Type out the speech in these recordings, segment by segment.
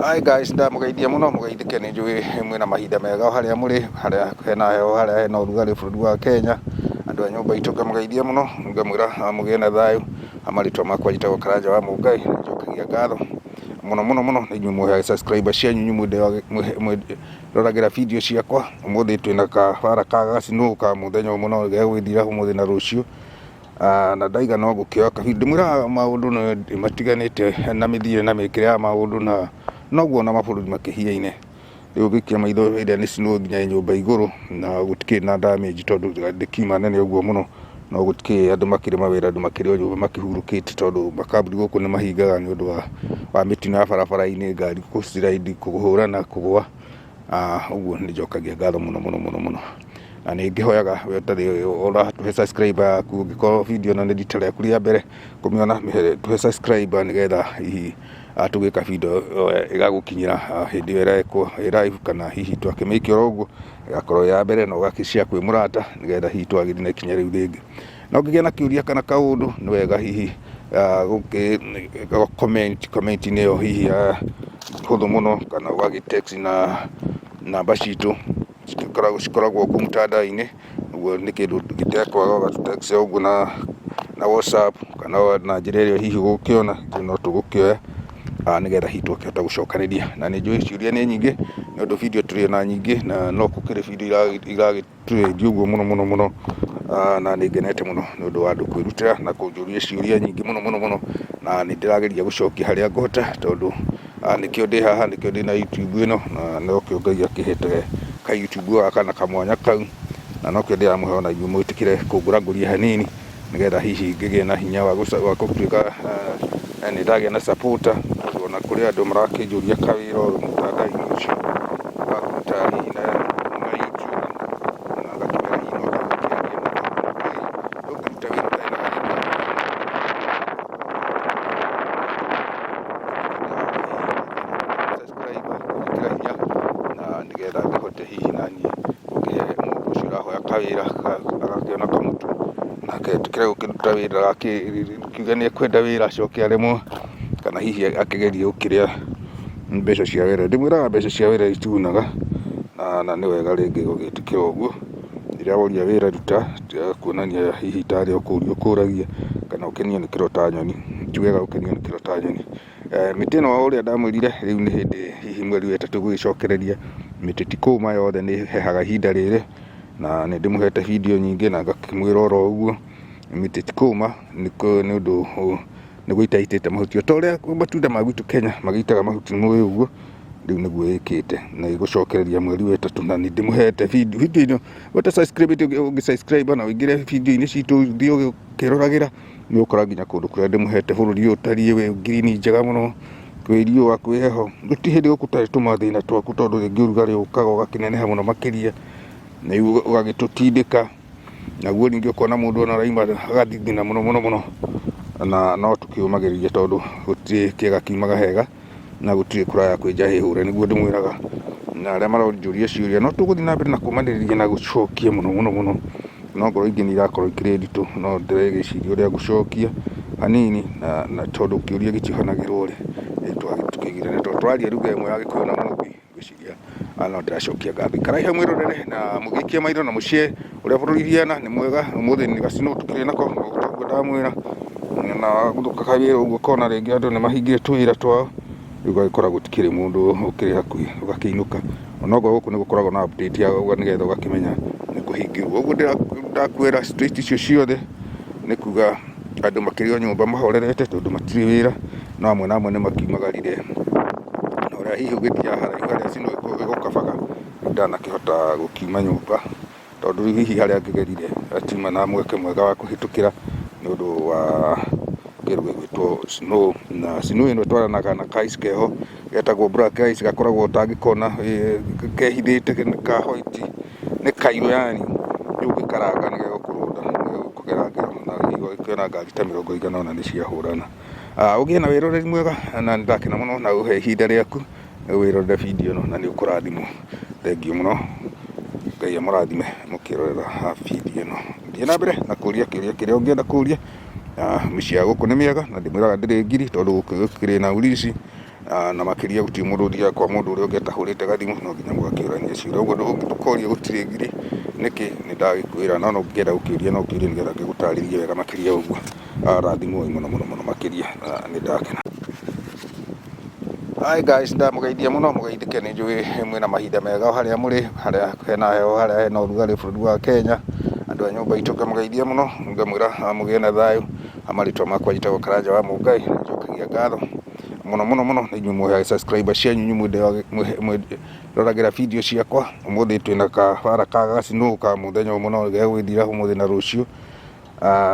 Hi guys, ndamugeithia muno mugeithike ni njui mwina mahinda mega haria muri haria hena heho haria hena urugari bururi wa Kenya. Andu a nyumba itu ngamugeithia muno ngamwira mugie na thayu amaritwa makwa njitagwo Karanja wa Mungai njokagia ngatho muno ni nyumu ya subscriber cia nyumu roragira video ciakwa umuthi twina kabara ka gacino ka muthenya muno ge gwithira umuthi na rucio na ndaiga no gukioka ndimwira maundu no matiganite na mithire na mikire ya maundu na noguo na mabururi makihiaine riu gikia maitho ira ni sino nginya nyumba iguru na gutiki na damage tondu ndikima nene uguo muno no gutiki andu makire mawira andu makire nyumba makihurukite tondu makaburi guku ni mahingaga ni undu wa mitino ya barabara-ini ngari kuciraidi kuhura na kugwa uguo ni njokagia ngatho muno na ni ngihoyaga wetari ora tuhe subscriber ku ngiko video na ni rita rĩaku rĩa mbere kumiona tuhe subscriber nigetha hihi atugika video igagukinyira hindi ira live kana hihi twakimikira uguo igakorwo ya mbere no gakishia kwi murata nigetha hihi twagithina ikinya riu ringi no ngigia na kiuria kana kaundu ni wega hihi comment niyo hihi huthu muno kana wagi text na namba citu cikoragwo ku mtandao-ini uguo ni kindu gitekwaga gatutext uguo na WhatsApp kana na njira irio hihi gukiona no tugukioya nigetha hihi tukihota gucokaniria na ni njui ciuria ni nyingi ni undu video turi na nyingi na no kukire video iragituendia uguo muno na ni ngenete muno ni undu wa andu kwirutira na kunjuria ciuria nyingi muno na ni ndirageria gucokia haria ngota tondu nikio ndi haha nikio ndi na YouTube ino na no kiongagia kihete ka YouTube gaka na kamwanya kau na no kio ndira muhe na inyuĩ mwitikire kunguraguria hanini nigetha hihi ngigie na hinya wa gutuika ni ndagia na supporter na kuri andu marakinjuria kawira mtandao-ini ucio wa kutari na YouTube na ngakimera hihi no ndagukiria na ukirutawira na nigetha ngihote hihi nani ngie mundu ucio urahoya kawira agakiona kamutu nake tukire gukiruta wira akiuga ni ekwenda wira acoke aremwo kana hihi akigeria ukiria mbeca cia wira ndimwiraga mbeca cia wira itunaga na ni wega ringi gugitikira uguo ira woria wira ruta kuonania hihi tari ukurio kuragia kana ukenio ni kirota nyoni tiwega ukenio ni kirota nyoni mitino uria ndamwirire riu ni hindi hihi mweri wa 3 gugicokereria miti tikuma yothe ni hehaga hinda riri na ni ndimuhete video nyingi na ngakimwira oro uguo miti tikuma ni undu ni guitaitite mahuti otoria matunda ma gwitu Kenya magitaga mahuti muyo uguo riu niguo ikite na igucokereria mweri wa 3 na ni ndimuhete video ino wata subscribe na wingire video ini citu thio kiroragira ni ukora nginya kundu kuria ndimuhete bururi utari we green njega muno kwirio wa kwiheho guti hindi gukutari tumathina twaku tondu ringi urugari ukaga ugakineneha muno makiria na ugagitutindika naguo ningi ukona mundu ona raima agathithina muno na no tukiumagiriria tondu gutiri kiega kiumaga hega na gutiri kuraya kwija hihure niguo ndimwiraga na aria maronjuria ciuria no tuguthii na mbere na kumaniriria na gucokia muno no ngoro ingi ni irakorwo ikiri nditu no ndireciria uria gucokia hanini na tondu kiuria gitihanagirwo ri tukigire ne twaria ruga imwe ya gikuyu na mugi gwiciria no ndiracokia ngathi karaiha mwirorere na mugikie maitho na mucie uria bururi hiana ni mwega umuthi ni gacino tukire nako gutugo ndamwira na guthuka kawira uguo kona ringi andu ni mahingire twira twao riu gikora gutikire mundu ukiri hakuhi ugakiinuka onogo guku ni gukoragwo na update ya uga nigetha ugakimenya ni kuhingirwo uguo ndakwira street icio ciothe ni kuga andu makirio nyumba mahorerete tondu matiri wira no amwe na amwe ni makiumagarire na uria hihi ugitia haraihu haria cino igukabaga ndanakihota gukiuma nyumba tondu hihi haria ngigerire atima na mweke mwega wa kuhitukira ni undu wa kirugo gwitwo snow na snow ino twaranaga na kais keho getagwo black ice gakoragwo tangikona kehithite ka white ni kairo yani ugikaranga ni gukurunda kugeragera na higo ikiona ngari ta 100 na ni cia hurana ugie na wiroreri mwega na ndakena muno na uhe ihinda riaku wirorere video no na ni ukurathimo thengiu muno ngai amurathime mukirorera video no thie na mbere na kuria kiria ungienda kuria mĩciĩ gũkũ nĩ mĩega na ndĩmwĩraga ndĩrĩ ngiri tondũ gũkũ gũkĩrĩ na urici na makĩria gũtirĩ mũndũ ũthiaga kwa mũndũ ũrĩa ũngĩatahũrĩte gathimũ no nginya mũgakĩũrania ciũria. Ũguo ndũngĩtũkoria gũtirĩ ngiri nĩkĩ nĩ ndagĩkwĩra no ũngĩenda gũkĩũria no ũkĩũrie nĩgetha ngĩgũtarĩrie wega makĩria ũguo. Rathimũ mũno mũno makĩria nĩ ndakena. Hi guys, ndamũgeithia mũno, mũgeithĩke nĩ njũĩ mwĩna mahinda mega harĩa mũrĩ, harĩa hena heho, harĩa hena ũrugarĩ bũrũri wa Kenya. Andũ a nyũmba itũ ngamũgeithia mũno, ngamwĩra mũgĩe na thayũ. Marĩtwa makwa njĩtagwo Karanja wa Mũngai, njokagia ngatho mũno nĩ inyuĩ mũheaga subscriber cianyu, inyuĩ mwĩroragĩra video ciakwa. Ũmũthĩ twĩna kabara ka gacinũ ka mũthenya ũmwe no gegwĩthira ũmũthĩ na rũciũ,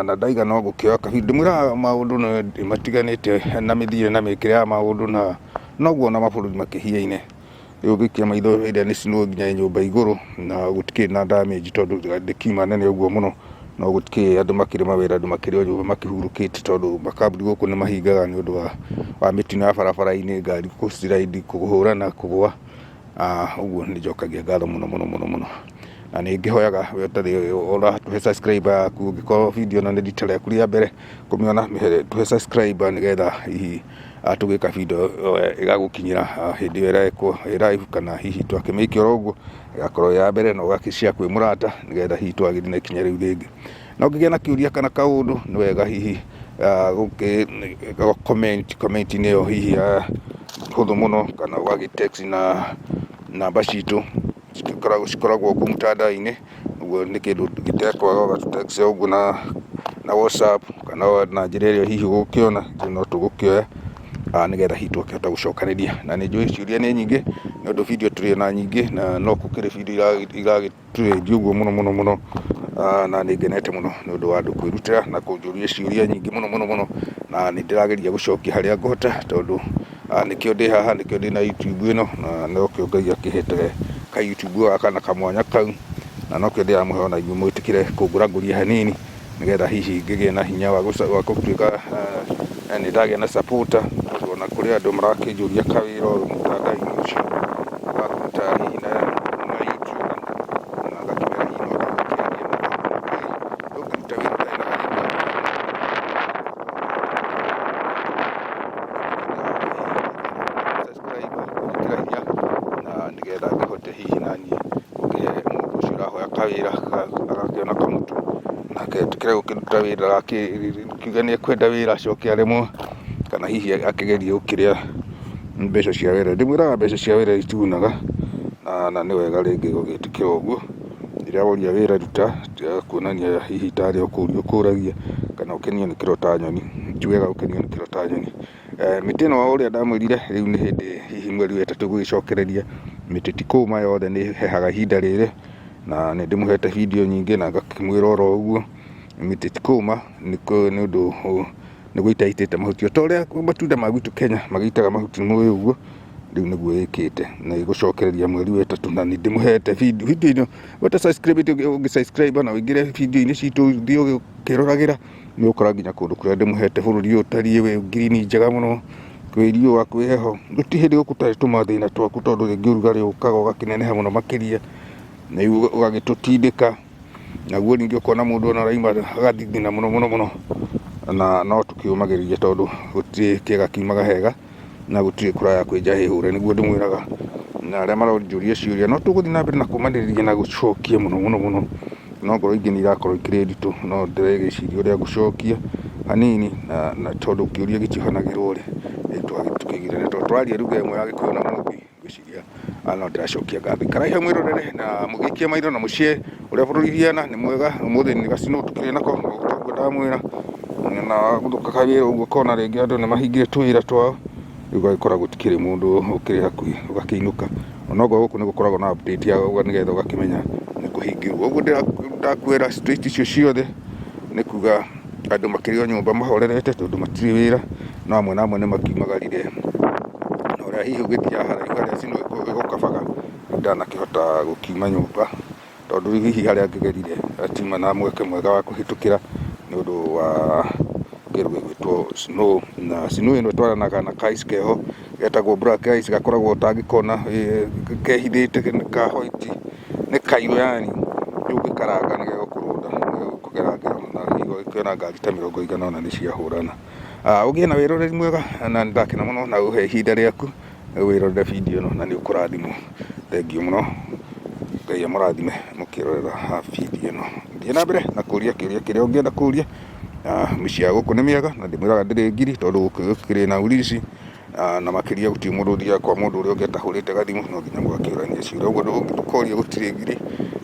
na ndaiga no gũkĩoya kahinda ndĩmwĩraga maũndũ matiganĩte na mĩthiĩre na mĩkĩre ya maũndũ na noguo na mabũrũri makĩhiaine. Rĩu ũngĩikia maitho ĩrĩa nĩ cinũ nginya nyũmba igũrũ na gũtikĩrĩ na damage tondũ ndĩkiuma nene ũguo mũno, no gũtikĩrĩ andũ makĩrĩ mawĩra, andũ makĩrĩ o nyũmba makĩhurũkĩte tondũ makambuni gũkũ nĩ mahingaga nĩ ũndũ wa mĩtino ya barabara-inĩ, ngari gũciraindi, kũhũrana, kũgũa. Ũguo nĩ njokagia ngatho mũno na nĩ ngĩhoyaga we ũtarĩ ũratũhe subscriber yaku, ũngĩkorwo video ĩno nĩ rita rĩaku rĩa mbere kũmĩona, tũhe subscriber nĩgetha hihi tũgĩka video ĩgagũkinyĩra hĩndĩ ĩyo ĩrekwo live, kana hihi twakĩmĩkia oro ũguo ĩgakorwo ya mbere na ũgakĩshare kwĩ mũrata nĩgetha hihi twagĩthiĩ na ikinya rĩu rĩngĩ. Na ũngĩgĩa na kĩũria kana kaũndũ nĩ wega hihi comment-inĩ ĩyo hihi hũthũ mũno, kana ũgagĩ-text na namba citũ cikoragwo kũu mtandao-inĩ. Ũguo nĩ kĩndũ gĩtekwaga, ũgatũ-text ũguo na WhatsApp kana na njĩra ĩrĩa hihi ũgũkĩona no tũgũkĩoya nĩgetha hihi tũkĩhota gũcokanĩria. Na nĩ njũĩ ciũria nĩ nyingĩ nĩ ũndũ video tũrĩ na nyingĩ, na no gũkĩrĩ video iragĩtũrendia ũguo mũno, na nĩ ngenete mũno nĩ ũndũ wa andũ kwĩrutĩra na kũnjũria ciũria nyingĩ mũno, na nĩ ndĩrageria gũcokia harĩa ngũhota tondũ nĩkĩo ndĩ haha, nĩkĩo ndĩ na YouTube ĩno, na nokĩo Ngai akĩhete ka YouTube gaka na kamwanya kau, na nokĩo ndĩramũhe ona inyuĩ mwĩtĩkĩre kũngũragũria hanini nĩgetha hihi ngĩgĩe na hinya wa gũtuĩka nĩ ndagĩa na supporter. Ona kũrĩ andũ marakĩnjũria kawĩra ũyũ mũtandao-inĩ ũcio wa kũruta hihi na YouTube, na ngakĩmera hihi no ndagũkĩendia ndũngĩruta wĩra ũtarĩ na subscriber gwĩkĩra hinya, na nĩgetha ngĩhote hihi naniĩ gũkĩhe mũndũ ũcio ũrahoya kawĩra agakĩona kamũtu, nake tũkĩre gũkĩruta wĩra akiuga nĩ ekwenda wĩra acoke aremwo, kana hihi akĩgerie gũkĩrĩa mbeca cia wĩra. Ndĩmwĩraga mbeca cia wĩra itiunaga, na nĩ wega rĩngĩ gũgĩtĩkĩra ũguo. Rĩrĩa woria wĩra ruta, tiga kuonania hihi tarĩ ũkũũrio ũkũragia kana ũkenio nĩ kĩrota nyoni. Ti wega gũkenio nĩ kĩrota nyoni. Mĩtĩ ĩno ũrĩa ndamwĩrire rĩu nĩ hĩndĩ hihi mweri wetatũ gũgĩcokereria, mĩtĩ ti kũũma yothe nĩ hehaga ihinda rĩrĩ, na nĩ ndĩmũhete video nyingĩ na ngakĩmwĩra oro ũguo mĩtĩ ti kũũma nĩ ũndũ nĩguo itaitĩte mahuti o ta ũrĩa matunda ma gwitũ Kenya magĩitaga mahuti mũĩ ũguo, rĩu nĩguo ĩkĩte na ĩgũcokereria mweri wetatũ. Na nĩ ndĩmũhete video ĩno ũngĩ-subscribe na ũingĩre video-inĩ citũ ũthiĩ ũkĩroragĩra, nĩ ũgũkora nginya kũndũ kũrĩa ndĩmũhete bũrũri ũyũ ũtariĩ green njega mũno, kwĩ riũa, kwĩ heho, gũtirĩ hĩndĩ gũgũtarĩ tũmathĩna twaku tondũ rĩngĩ ũrugarĩ ũkaga ũgakĩneneha mũno makĩria na ũgagĩtũtindĩka. Naguo ningĩ ũkona mũndũ ona araima agathithina mũno, na no tũkĩũmagĩrĩria tondũ gũtirĩ kĩega kiumaga hega na gũtirĩ kũraya kwĩnja hĩhũre. Nĩguo ndĩmwĩraga na arĩa maronjũria ciũria no tũgũthiĩ na mbere na kũmanĩrĩria na gũcokia mũno, no ngoro ingĩ nĩ irakorwo ikĩrĩ nditũ, no ndĩregĩciria ũrĩa gũcokia hanini, na tondũ kĩũria gĩtiohanagĩrwo rĩ twagĩtukĩgire tondũ twaria lugha ĩmwe ya Gĩkũyũ na Mũmbi, ngwĩciria no ndĩracokia ngatho. Ikarai hau mwĩrorere na mũgĩikie maitho na mũciĩ ũrĩa bũrũri hiana nĩ mwega. Ũmũthĩ nĩ gacinũ tũkĩrĩ nako ũguo ndamwĩra, na gũthũka kawĩra ũguo kona rĩngĩ andũ nĩ mahingire tũwĩra twao, rĩu gagĩkora gũtikĩrĩ mũndũ ũkĩrĩ hakuhĩ ũgakĩinũka. Onoguo gũkũ nĩ gũkoragwo na update ya nĩgetha ũgakĩmenya nĩ kũhingĩrwo. Ũguo ndakwĩra straight icio ciothe nĩ kuga andũ makĩrĩ o nyũmba mahorerete tondũ matirĩ wĩra, no amwe na amwe nĩ makiumagarire, na ũrĩa hihi ũgĩthiaga haraihu harĩa cinũ ĩgũkabaga ndanakĩhota gũkiuma nyũmba tondũ hihi harĩa ngĩgerire atiuma na mweke mwega wa kũhĩtũkĩra nĩ ũndũ wa kĩndũ gĩgwĩtwo snow, na snow ĩno ĩtwaranaga na ka ice keho getagwo black ice, gakoragwo ũtangĩkona kehithĩte ka white, nĩ kairũ yani, rĩu ũngĩkaranga nĩ gegũkũrũnda, gegũkũgerangĩra na higo ũkĩona ngari ta 100 nĩ ciahũrana. Ũgĩe na wĩroreri mwega na nĩndakena mũno na ũhe ihinda rĩaku wĩrorere video ĩno na nĩ ũkũrathimwo. Thengiũ mũno, Ngai amũrathime mũkĩrorera video ĩno. Thiĩ na mbere na kũũria kĩũria kĩrĩa ũngĩenda kũũria. Mĩciĩ ya gũkũ nĩ mĩega na ndĩmwĩraga ndĩrĩ ngiri tondũ gũkũ gũkĩrĩ na ulinzi, na makĩria gũtirĩ mũndũ ũthiaga kwa mũndũ ũrĩa ũngĩ atahũrĩte gathimũ, no nginya mũgakĩũrania ciũria. Ũguo ndũkoria gũtirĩ ngiri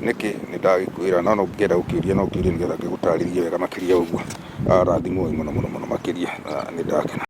nĩkĩ, nĩndagĩkwĩra, no ũngĩenda gũkĩũria no ũkĩũrie nĩgetha ngĩgũtarĩrie wega makĩria ũguo. Rathimwo mũno makĩria, nĩndakena.